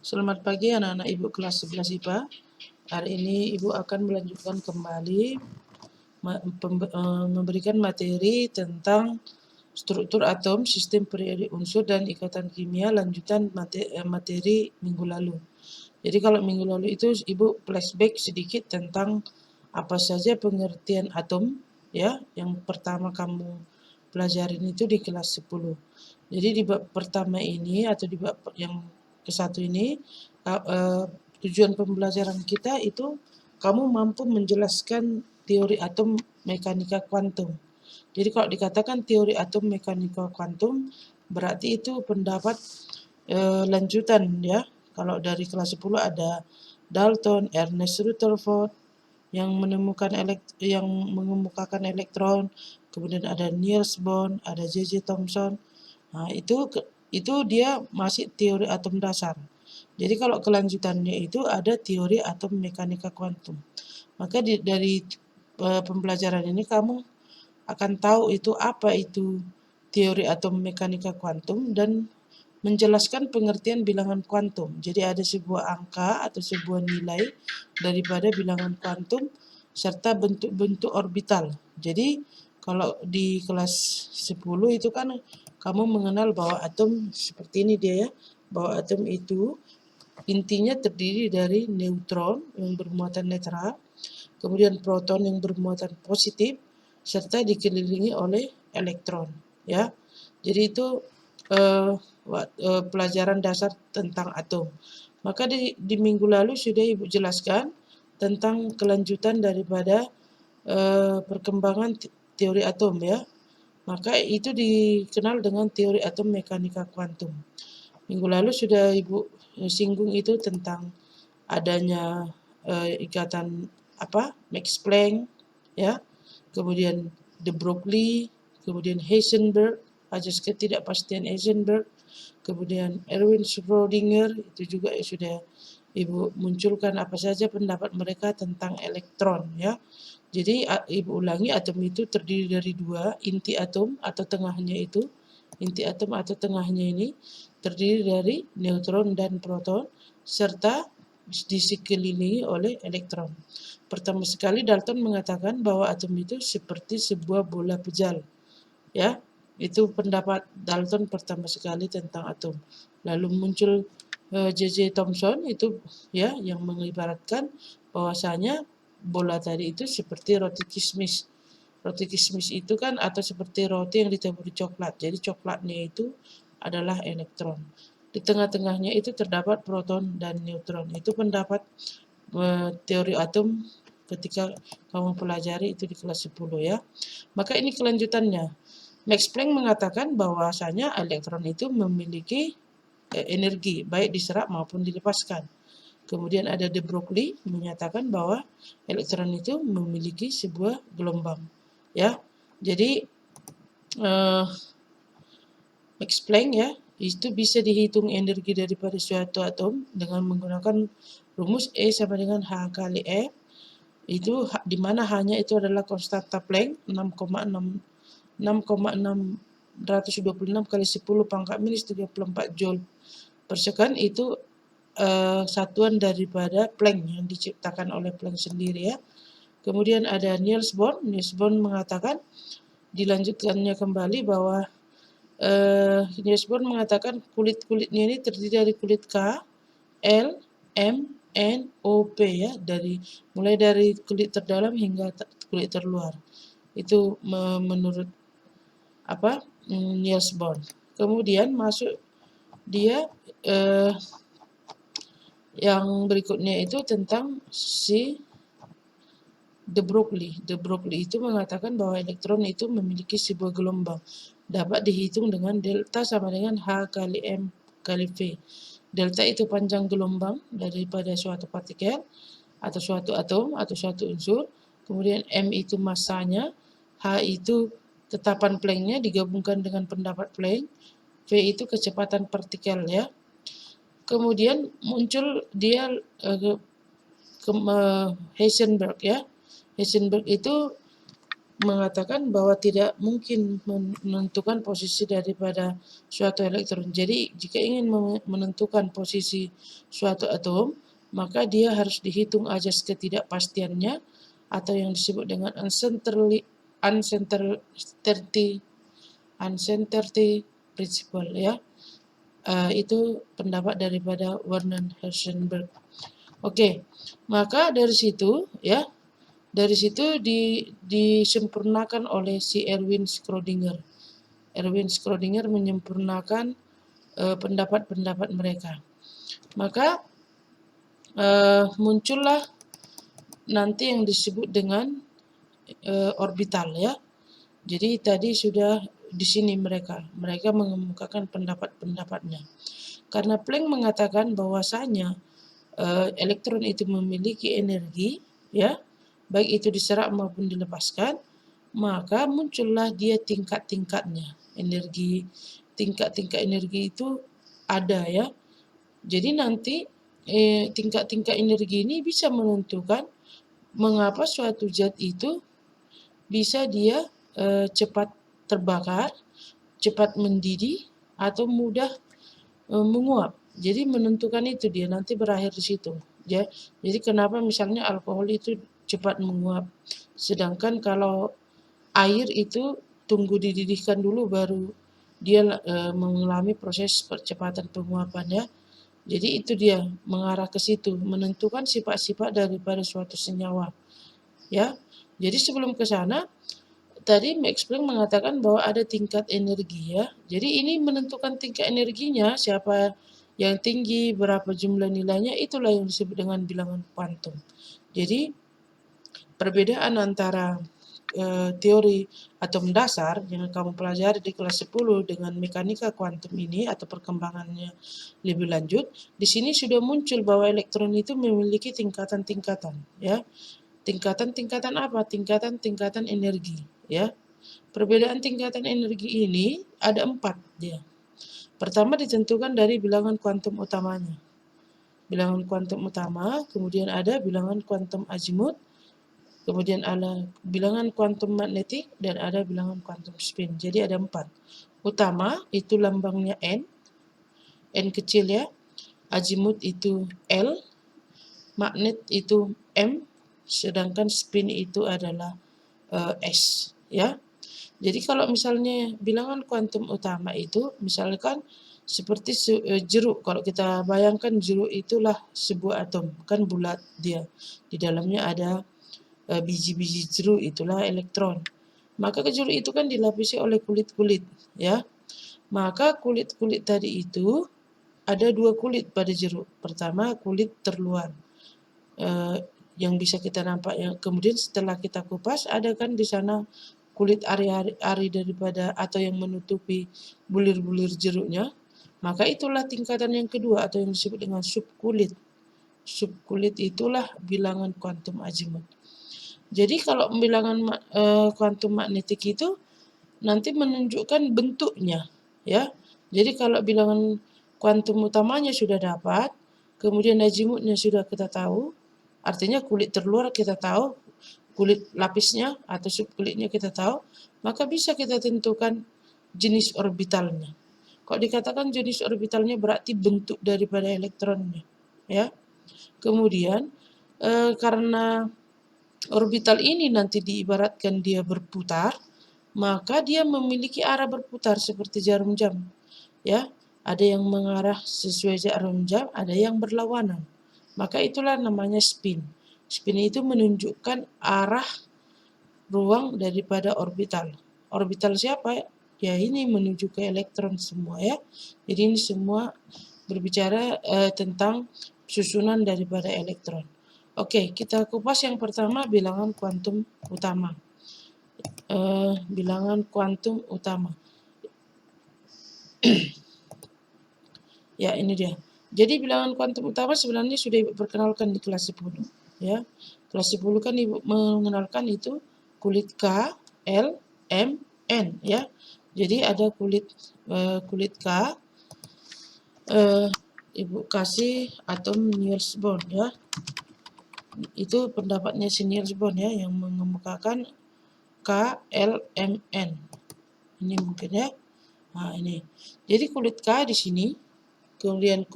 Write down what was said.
Selamat pagi anak-anak Ibu kelas 11 IPA. Hari ini Ibu akan melanjutkan kembali memberikan materi tentang struktur atom, sistem periodik unsur dan ikatan kimia lanjutan materi minggu lalu. Jadi kalau minggu lalu itu Ibu flashback sedikit tentang apa saja pengertian atom ya, yang pertama kamu pelajarin itu di kelas 10. Jadi di bab pertama ini atau di bab yang ke-1 ini tujuan pembelajaran kita itu kamu mampu menjelaskan teori atom mekanika kuantum. Jadi kalau dikatakan teori atom mekanika kuantum berarti itu pendapat lanjutan ya. Kalau dari kelas 10 ada Dalton, Ernest Rutherford yang mengemukakan elektron, kemudian ada Niels Bohr, ada J.J. Thomson. Nah, itu dia masih teori atom dasar. Jadi kalau kelanjutannya itu ada teori atom mekanika kuantum. Maka dari pembelajaran ini kamu akan tahu itu apa itu teori atom mekanika kuantum dan menjelaskan pengertian bilangan kuantum. Jadi ada sebuah angka atau sebuah nilai daripada bilangan kuantum serta bentuk-bentuk orbital. Jadi kalau di kelas 10 itu kan kamu mengenal bahwa atom seperti ini dia ya, bahwa atom itu intinya terdiri dari neutron yang bermuatan netral, kemudian proton yang bermuatan positif, serta dikelilingi oleh elektron. Ya, jadi itu pelajaran dasar tentang atom. Maka di minggu lalu sudah Ibu jelaskan tentang kelanjutan daripada perkembangan teori atom ya. Maka itu dikenal dengan teori atom mekanika kuantum. Minggu lalu sudah Ibu singgung itu tentang adanya ikatan Max Planck ya, kemudian de Broglie, kemudian Heisenberg, ajas ketidakpastian Heisenberg, kemudian Erwin Schrödinger, itu juga sudah Ibu munculkan apa saja pendapat mereka tentang elektron ya. Jadi Ibu ulangi, atom itu terdiri dari dua, inti atom atau tengahnya itu, inti atom atau tengahnya ini terdiri dari neutron dan proton serta disekelilingi oleh elektron. Pertama sekali Dalton mengatakan bahwa atom itu seperti sebuah bola pejal. Ya, itu pendapat Dalton pertama sekali tentang atom. Lalu muncul J.J. Thomson itu ya yang mengibaratkan bahwasanya bola tadi itu seperti roti kismis. Roti kismis itu kan atau seperti roti yang ditaburi coklat. Jadi coklatnya itu adalah elektron. Di tengah-tengahnya itu terdapat proton dan neutron. Itu pendapat teori atom ketika kamu pelajari itu di kelas 10 ya. Maka ini kelanjutannya. Max Planck mengatakan bahwasanya elektron itu memiliki energi baik diserap maupun dilepaskan. Kemudian ada de Broglie menyatakan bahwa elektron itu memiliki sebuah gelombang. Ya, jadi Max Planck ya itu bisa dihitung energi daripada suatu atom dengan menggunakan rumus E sama dengan H kali F, itu di mana hanya itu adalah konstanta Planck 6,626 kali 10 pangkat minus 34 Joule per second. Itu satuan daripada Planck yang diciptakan oleh Planck sendiri ya. Kemudian ada Niels Bohr. Niels Bohr mengatakan, dilanjutkannya kembali bahwa Niels Bohr mengatakan kulit-kulitnya ini terdiri dari kulit K, L, M, N, O, P ya, mulai dari kulit terdalam hingga kulit terluar. Itu menurut Niels Bohr. Kemudian masuk dia yang berikutnya itu tentang si de Broglie. De Broglie itu mengatakan bahwa elektron itu memiliki sebuah gelombang dapat dihitung dengan delta sama dengan H kali M kali V. Delta itu panjang gelombang daripada suatu partikel atau suatu atom atau suatu unsur. Kemudian M itu masanya, H itu tetapan Planck-nya digabungkan dengan pendapat Planck, V itu kecepatan partikel ya. Kemudian muncul dia Heisenberg ya. Heisenberg itu mengatakan bahwa tidak mungkin menentukan posisi daripada suatu elektron. Jadi jika ingin menentukan posisi suatu atom, maka dia harus dihitung ajas ketidakpastiannya atau yang disebut dengan uncertainty principle, ya. Itu pendapat daripada Vernon Heisenberg. Oke, maka dari situ, ya, dari situ disempurnakan oleh si Erwin Schrödinger. Erwin Schrödinger menyempurnakan pendapat-pendapat mereka. Maka muncullah nanti yang disebut dengan orbital, ya. Jadi tadi sudah di sini mereka mengemukakan pendapat-pendapatnya. Karena Planck mengatakan bahwasanya elektron itu memiliki energi, ya, baik itu diserap maupun dilepaskan, maka muncullah dia tingkat-tingkatnya. Tingkat-tingkat energi itu ada, ya. Jadi nanti tingkat-tingkat energi ini bisa menentukan mengapa suatu zat itu bisa dia cepat terbakar, cepat mendidih, atau mudah menguap. Jadi menentukan itu dia nanti berakhir di situ, ya. Jadi kenapa misalnya alkohol itu cepat menguap, sedangkan kalau air itu tunggu dididihkan dulu baru dia mengalami proses percepatan penguapannya. Jadi itu dia mengarah ke situ, menentukan sifat-sifat daripada suatu senyawa, ya. Jadi sebelum ke sana, tadi Max Planck mengatakan bahwa ada tingkat energi, ya. Jadi ini menentukan tingkat energinya, siapa yang tinggi, berapa jumlah nilainya, itulah yang disebut dengan bilangan kuantum. Jadi perbedaan antara teori atom dasar yang kamu pelajari di kelas 10 dengan mekanika kuantum ini atau perkembangannya lebih lanjut, di sini sudah muncul bahwa elektron itu memiliki tingkatan-tingkatan, ya. Tingkatan-tingkatan apa? Tingkatan-tingkatan energi, ya. Perbedaan tingkatan energi ini ada 4 dia. Pertama ditentukan dari bilangan kuantum utamanya. Bilangan kuantum utama, kemudian ada bilangan kuantum azimut, kemudian ada bilangan kuantum magnetik, dan ada bilangan kuantum spin. Jadi ada 4. Utama itu lambangnya N kecil, ya. Azimut itu L, magnet itu M, sedangkan spin itu adalah S, ya. Jadi kalau misalnya bilangan kuantum utama itu misalkan seperti jeruk, kalau kita bayangkan jeruk itulah sebuah atom, kan bulat dia. Di dalamnya ada biji-biji jeruk, itulah elektron. Maka jeruk itu kan dilapisi oleh kulit-kulit, ya. Maka kulit-kulit tadi itu ada 2 kulit pada jeruk. Pertama kulit terluar yang bisa kita nampak, ya. Kemudian setelah kita kupas ada kan di sana kulit ari-ari daripada atau yang menutupi bulir-bulir jeruknya. Maka itulah tingkatan yang kedua atau yang disebut dengan subkulit. Subkulit itulah bilangan kuantum azimut. Jadi kalau bilangan kuantum magnetik itu nanti menunjukkan bentuknya, ya. Jadi kalau bilangan kuantum utamanya sudah dapat, kemudian azimutnya sudah kita tahu, artinya kulit terluar kita tahu, kulit lapisnya atau subkulitnya kita tahu, maka bisa kita tentukan jenis orbitalnya. Kalau dikatakan jenis orbitalnya berarti bentuk daripada elektronnya, ya. Kemudian karena orbital ini nanti diibaratkan dia berputar, maka dia memiliki arah berputar seperti jarum jam, ya. Ada yang mengarah sesuai jarum jam, ada yang berlawanan. Maka itulah namanya spin. Spin itu menunjukkan arah ruang daripada orbital. Orbital siapa? Ya ini menuju ke elektron semua, ya. Jadi ini semua berbicara tentang susunan daripada elektron. Oke, kita kupas yang pertama bilangan kuantum utama. Bilangan kuantum utama. Ya, ini dia. Jadi bilangan kuantum utama sebenarnya sudah Ibu perkenalkan di kelas 10, ya. Kelas 10 kan Ibu mengenalkan itu kulit K, L, M, N, ya. Jadi ada kulit K, Ibu kasih atom Niels Bohr, ya. Itu pendapatnya si Niels Bohr, ya, yang mengemukakan KLMN. Ini mungkin ya. Nah, ini. Jadi kulit K di sini, kemudian